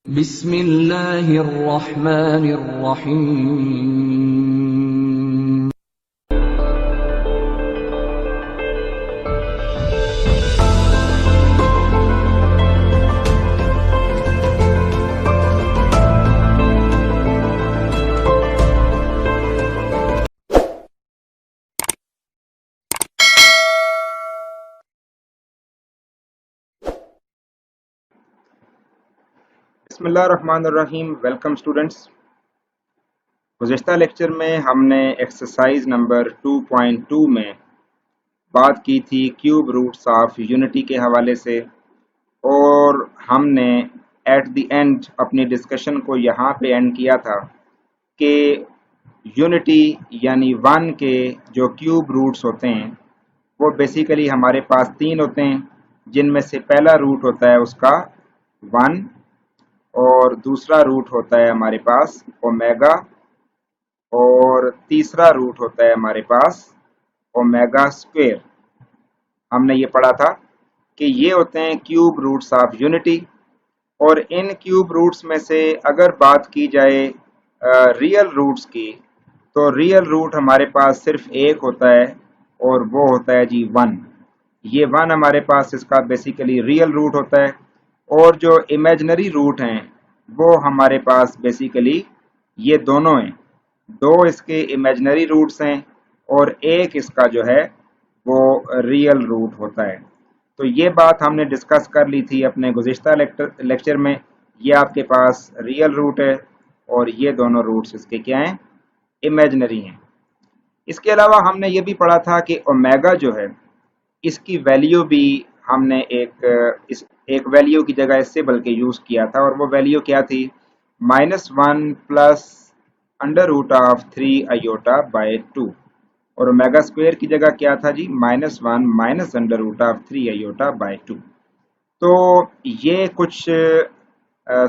बिस्मिल्लाहिर्रहमानिर्रहीम। बिस्मिल्लाहिर्रहमानिर्रहीम। Welcome students. गुज़िश्ता lecture में हमने एक्सरसाइज नंबर 2.2 में बात की थी क्यूब रूट्स ऑफ यूनिटी के हवाले से, और हमने एट द एंड अपनी डिस्कशन को यहाँ पे एंड किया था कि यूनिटी यानी वन के जो क्यूब रूट्स होते हैं वो बेसिकली हमारे पास तीन होते हैं, जिनमें से पहला रूट होता है उसका वन, और दूसरा रूट होता है हमारे पास ओमेगा, और तीसरा रूट होता है हमारे पास ओमेगा स्क्वायर। हमने ये पढ़ा था कि ये होते हैं क्यूब रूट्स ऑफ यूनिटी। और इन क्यूब रूट्स में से अगर बात की जाए रियल रूट्स की, तो रियल रूट हमारे पास सिर्फ एक होता है और वो होता है जी वन। ये वन हमारे पास इसका बेसिकली रियल रूट होता है, और जो इमेजिनरी रूट हैं वो हमारे पास बेसिकली ये दोनों हैं। दो इसके इमेजिनरी रूट्स हैं और एक इसका जो है वो रियल रूट होता है। तो ये बात हमने डिस्कस कर ली थी अपने गुज़िश्ता लेक्चर में। ये आपके पास रियल रूट है और ये दोनों रूट्स इसके क्या हैं, इमेजिनरी हैं। इसके अलावा हमने ये भी पढ़ा था कि ओमेगा जो है इसकी वैल्यू भी हमने एक वैल्यू की जगह इससे बल्कि यूज किया था, और वो वैल्यू क्या थी, -1 plus under root of 3 iota by 2। और ओमेगा स्क्वायर की जगह क्या था जी, -1 minus under root of 3 iota by 2। तो ये कुछ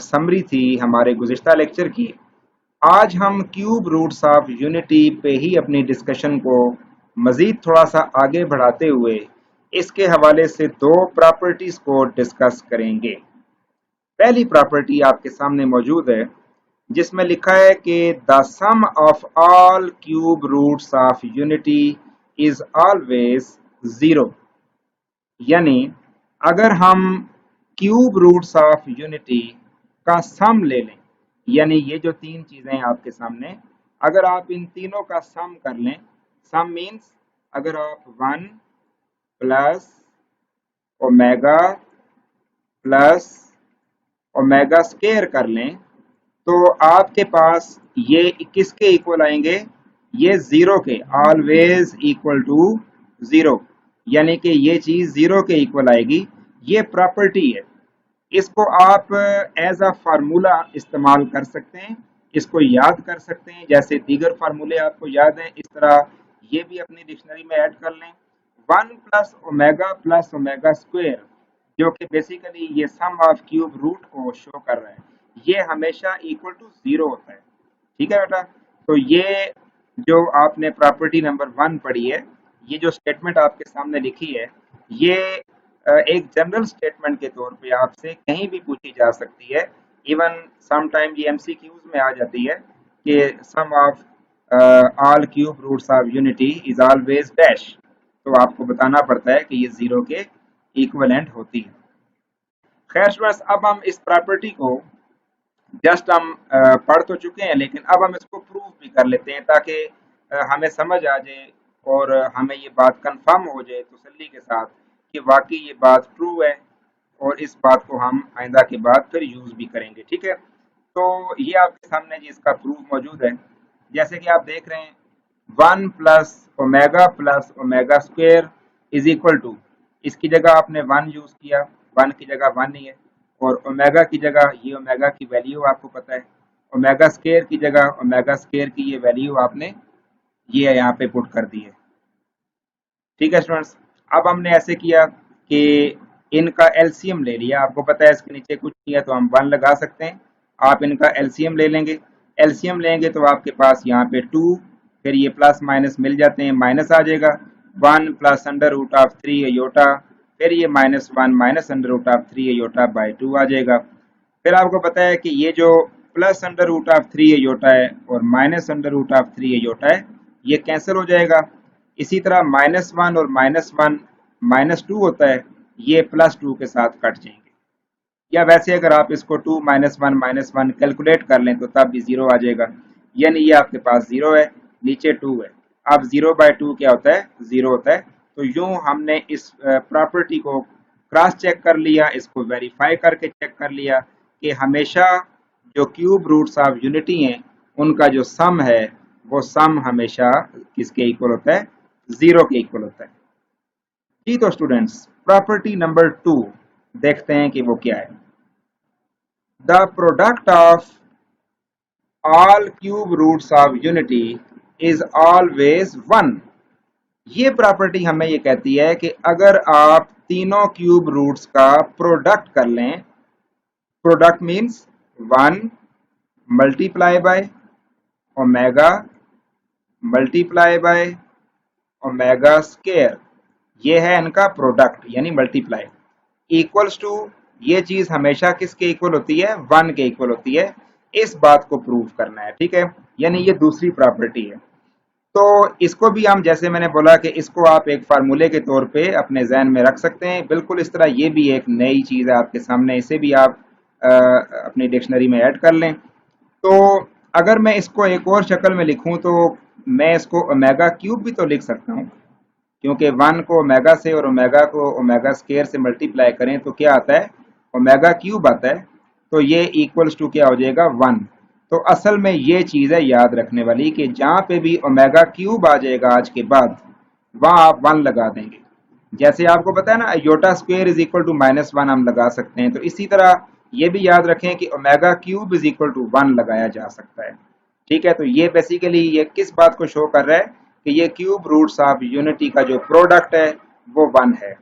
समरी थी हमारे गुज़िश्ता लेक्चर की। आज हम क्यूब रूट्स ऑफ यूनिटी पे ही अपनी डिस्कशन को मजीद थोड़ा सा आगे बढ़ाते हुए इसके हवाले से दो प्रॉपर्टीज को डिस्कस करेंगे। पहली प्रॉपर्टी आपके सामने मौजूद है, जिसमें लिखा है कि the sum of all cube roots of unity is always 0। यानी अगर हम क्यूब रूट्स ऑफ यूनिटी का सम ले लें, यानी ये जो तीन चीजें हैं आपके सामने, अगर आप इन तीनों का सम कर लें, सम मीन्स अगर आप 1 plus omega plus omega square कर लें, तो आपके पास ये किसके इक्वल आएंगे, ये जीरो के, ऑलवेज इक्वल टू जीरो, यानी कि ये चीज जीरो के इक्वल आएगी। ये प्रॉपर्टी है, इसको आप एज अ फार्मूला इस्तेमाल कर सकते हैं, इसको याद कर सकते हैं। जैसे दीगर फार्मूले आपको याद हैं, इस तरह ये भी अपनी डिक्शनरी में ऐड कर लें। 1 प्लस ओमेगा स्क्वायर, जो कि बेसिकली ये सम ऑफ क्यूब रूट को शो कर रहा है, ये हमेशा इक्वल टू जीरो होता है। ठीक है बेटा, तो ये जो आपने प्रॉपर्टी नंबर 1 पढ़ी है, ये जो स्टेटमेंट आपके सामने लिखी है, ये एक जनरल स्टेटमेंट के तौर पे आपसे कहीं भी पूछी जा सकती है। इवन समटाइम ये एमसीक्यूज में आ जाती है कि sum of all cube roots of unity is always dash, तो आपको बताना पड़ता है कि ये जीरो के इक्विवेलेंट होती है। खैर बस, अब हम इस प्रॉपर्टी को जस्ट हम पढ़ तो चुके हैं, लेकिन अब हम इसको प्रूव भी कर लेते हैं, ताकि हमें समझ आ जाए और हमें ये बात कंफर्म हो जाए तसल्ली के साथ कि वाकई ये बात ट्रू है, और इस बात को हम आइंदा के बाद फिर यूज भी करेंगे। ठीक है, तो ये आपके सामने जी इसका प्रूफ मौजूद है। जैसे कि आप देख रहे हैं, 1 plus omega square is equal to, इसकी जगह आपने 1 यूज किया, 1 की जगह 1 ही है, और ओमेगा की जगह ये ओमेगा की वैल्यू आपको पता है, ओमेगा स्क्वायर की जगह ओमेगा स्क्वायर की ये वैल्यू आपने ये यहाँ पे पुट कर दी है। ठीक है स्टूडेंट्स, अब हमने ऐसे किया कि इनका एलसीएम ले लिया। आपको पता है इसके नीचे कुछ नहीं है, तो हम 1 लगा सकते हैं। आप इनका एलसीएम ले लेंगे, एलसीएम लेंगे तो आपके पास यहाँ पे 2, फिर ये प्लस माइनस मिल जाते हैं, माइनस आ जाएगा, 1 plus under root of 3 iota, फिर ये -1 minus under root of 3 iota by 2 आ जाएगा। फिर आपको पता है कि ये जो plus under root of 3 iota है और minus under root of 3 iota है, ये कैंसिल हो जाएगा। इसी तरह -1 और -1 -2 होता है, ये +2 के साथ कट जाएंगे। या वैसे अगर आप इसको 2 -1 कैलकुलेट कर लें तो तब भी 0 आ जाएगा, यानी ये आपके पास 0 है, नीचे 2 है। अब 0/2 क्या होता है? 0 होता है। तो यूं हमने इस प्रॉपर्टी को क्रॉस चेक कर लिया, इसको वेरीफाई करके चेक कर लिया कि हमेशा जो क्यूब रूट्स ऑफ यूनिटी हैं उनका जो सम है वो सम हमेशा किसके इक्वल होता है? 0 के इक्वल होता है। जी तो स्टूडेंट्स, प्रॉपर्टी नंबर 2 देखते हैं कि वो क्या है। The product of all cube roots of unity is always 1। ये प्रॉपर्टी हमें ये कहती है कि अगर आप तीनों क्यूब रूट्स का प्रोडक्ट कर लें, product means 1 multiply by omega multiply by omega square, ये है इनका प्रोडक्ट यानी मल्टीप्लाई, इक्वल्स टू, ये चीज हमेशा किसके इक्वल होती है? 1 के इक्वल होती है। इस बात को प्रूव करना है, ठीक है, यानी ये दूसरी प्रॉपर्टी है। तो इसको भी हम, जैसे मैंने बोला कि इसको आप एक फार्मूले के तौर पे अपने जहन में रख सकते हैं, बिल्कुल इस तरह ये भी एक नई चीज है आपके सामने, इसे भी आप अपनी डिक्शनरी में ऐड कर लें। तो अगर मैं इसको एक और शक्ल में लिखूं तो मैं इसको ओमेगा क्यूब भी तो लिख सकता हूं, क्योंकि 1 को ओमेगा से और ओमेगा को ओमेगा स्क्वायर से मल्टीप्लाई करें तो क्या आता है? ओमेगा क्यूब आता है। तो ये इक्वल्स टू क्या हो जाएगा? 1। तो असल में ये चीज है याद रखने वाली कि जहां पे भी ओमेगा क्यूब आ जाएगा आज के बाद, वहां आप 1 लगा देंगे। जैसे आपको पता है ना, iota square is equal to -1 हम लगा सकते हैं, तो इसी तरह ये भी याद रखें कि omega cube is equal to 1 लगाया जा सकता है। ठीक है, तो ये बेसिकली ये किस बात को शो कर रहा है कि ये क्यूब रूट्स ऑफ यूनिटी का जो प्रोडक्ट है वो 1 है।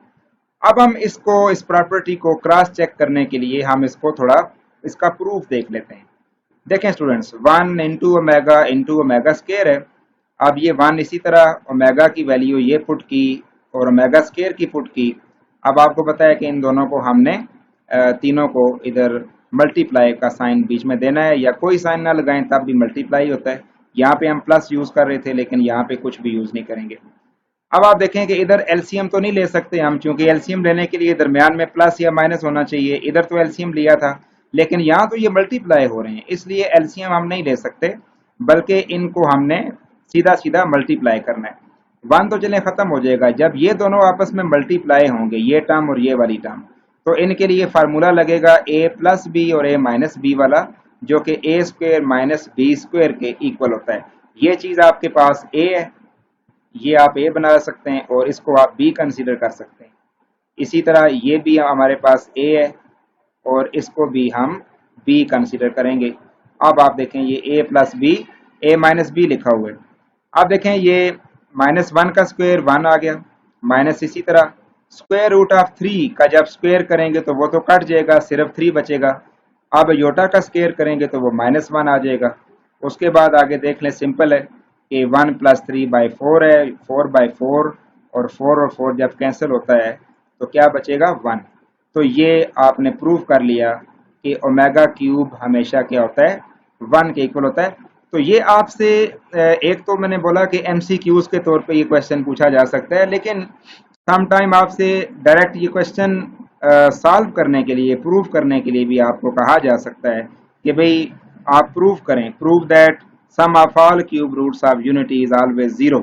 अब हम इसको, इस प्रॉपर्टी को क्रॉस चेक करने के लिए हम इसको थोड़ा इसका प्रूफ देख लेते हैं। देखें स्टूडेंट्स, 1 इंटू ओमेगा स्क्वायर है। अब ये 1 इसी तरह ओमेगा की वैल्यू ये पुट की और ओमेगा स्क्वायर की पुट की। अब आपको पता है कि इन दोनों को हमने तीनों को इधर मल्टीप्लाई का साइन बीच में देना है, या कोई साइन ना लगाएं तब भी मल्टीप्लाई होता है। यहाँ पे हम प्लस यूज कर रहे थे लेकिन यहाँ पे कुछ भी यूज नहीं करेंगे। अब आप देखें कि इधर एलसीएम तो नहीं ले सकते हम, क्योंकि एलसीएम लेने के लिए दरमियान में प्लस या माइनस होना चाहिए। इधर तो एलसीएम लिया था लेकिन यहाँ तो ये मल्टीप्लाई हो रहे हैं, इसलिए एलसीएम हम नहीं ले सकते, बल्कि इनको हमने सीधा सीधा मल्टीप्लाई करना है। 1 तो चलें खत्म हो जाएगा, जब ये दोनों आपस में मल्टीप्लाई होंगे, ये टर्म और ये वाली टर्म, तो इनके लिए फार्मूला लगेगा a प्लस बी और a माइनस बी वाला, जो कि a square minus B square के इक्वल होता है। ये चीज आपके पास a है, ये आप a बना सकते हैं और इसको आप b कंसीडर कर सकते हैं। इसी तरह ये भी हमारे पास a है और इसको भी हम b कंसीडर करेंगे। अब आप देखें ये a plus B, a minus B लिखा हुआ है। अब देखें ये -1 का स्क्वायर 1 आ गया, माइनस इसी तरह स्क्वायर रूट ऑफ 3 का जब स्क्वायर करेंगे तो वो तो कट जाएगा, सिर्फ 3 बचेगा। अब योटा का स्क्वायर करेंगे तो वो -1 आ जाएगा। उसके बाद आगे देख लें, सिंपल है कि 1 + 3/4 है, 4/4, और 4 और 4 जब कैंसिल होता है तो क्या बचेगा? 1। तो ये आपने प्रूव कर लिया कि ओमेगा क्यूब हमेशा क्या होता है? 1 के इक्वल होता है। तो ये आपसे एक तो मैंने बोला कि एमसीक्यूज के तौर पे ये क्वेश्चन पूछा जा सकता है, लेकिन सम टाइम आपसे डायरेक्ट ये क्वेश्चन सॉल्व करने के लिए, प्रूव करने के लिए भी आपको कहा जा सकता है कि भाई आप प्रूव करें, prove that sum of all cube roots of unity is always 0,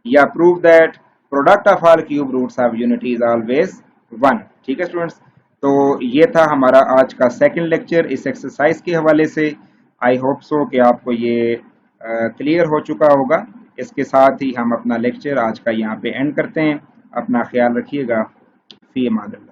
या prove that product of all cube roots of unity is always 1। ठीक है स्टूडेंट्स, तो ये था हमारा आज का सेकंड लेक्चर इस एक्सरसाइज के हवाले से। आई होप सो कि आपको ये क्लियर हो चुका होगा। इसके साथ ही हम अपना लेक्चर आज का यहाँ पे एंड करते हैं। अपना ख्याल रखिएगा। फी अमान अल्लाह।